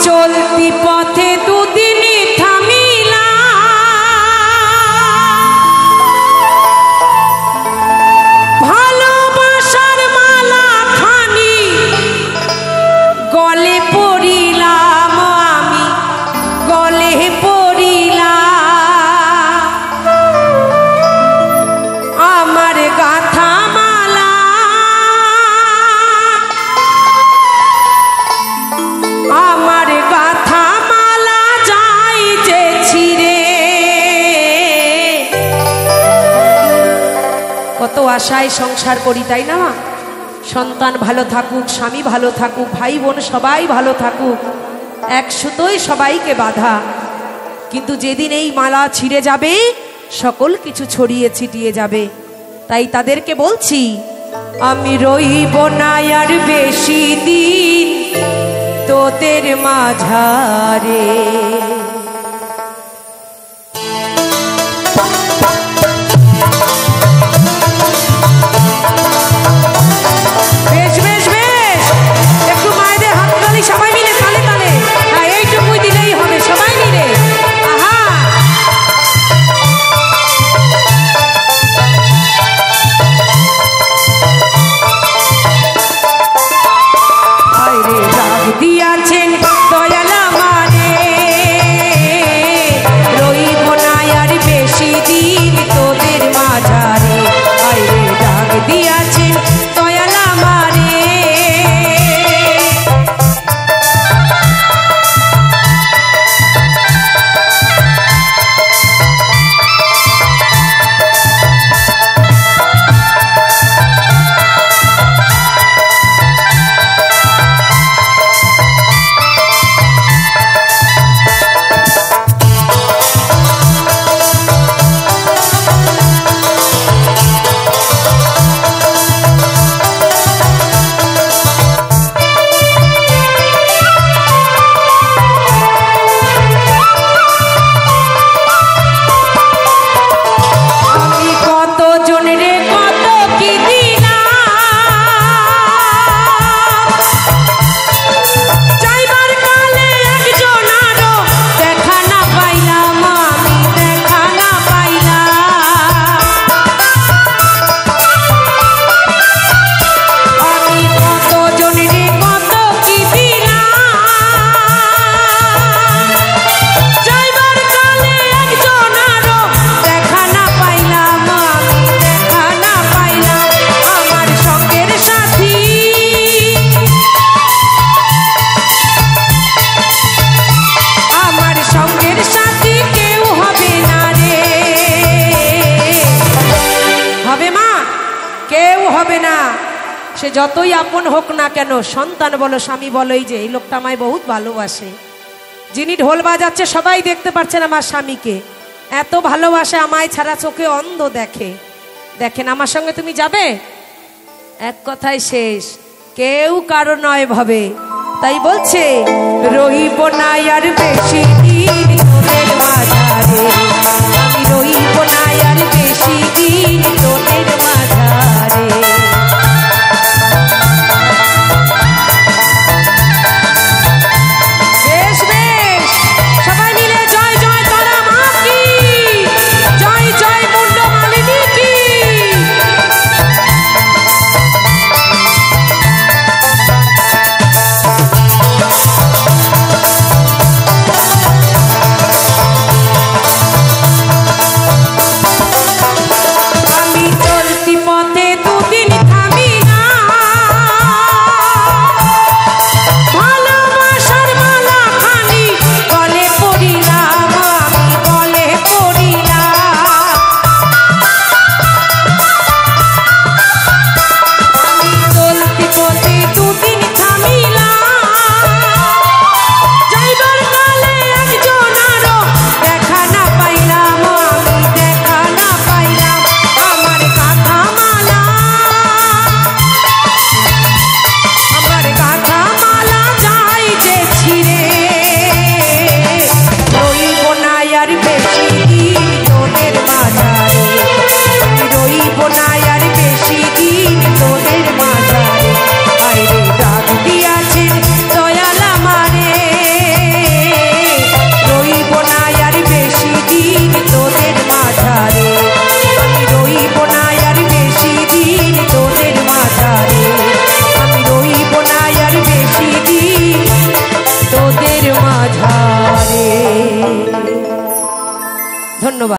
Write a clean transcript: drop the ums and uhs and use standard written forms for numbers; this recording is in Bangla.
চলতি পথে দুদিনই থামিলা, ভালোবাসার মালা খানি গলে পড়িলাম, আমি গলে পড়িলাম আমার গাথা মালা, আমার গাথা মালা যাই যে ছিঁড়ে। কত আশায় সংসার করি তাই না, সন্তান ভালো থাকুক, স্বামী ভালো থাকুক, ভাই বোন সবাই ভালো থাকুক, এক সুতোয় সবাইকে বাঁধা। কিন্তু যেদিন এই মালা ছিঁড়ে যাবে সকল কিছু ছড়িয়ে ছিটিয়ে যাবে। তাই তাদেরকে বলছি, আমি রইব না আর বেশি দিন তোদের মাঝারে। বেশ বেশ বেশ, একটু মায়েদের হাততালি সবাই মিলে তালে তালে, হ্যাঁ এইটুকুই দিলেই হবে সবাই মিলে। আহা আরে রাগ দিয়াছেন দয়াল আমারে, রইব না আর বেশি দিন তোদের মাঝারে। আরে রাগ দিয়াছেন দয়াল আমারে, সে যতই আপন হোক না কেন, সন্তান বলো স্বামী বলো, এই যে এই লোকটা আমায় বহুত ভালোবাসে, যিনি ঢোল বাজাচ্ছে সবাই দেখতে পাচ্ছেন আমার স্বামীকে, এত ভালোবাসে আমায় ছাড়া চোখে অন্ধ দেখে। দেখেন আমার সঙ্গে তুমি যাবে, এক কথায় শেষ, কেউ কারো নয় ভাবে। তাই বলছে রইব না আর বেশি দিন তোদের মাঝারে, আমি রইব না আর বেশি দিন তোদের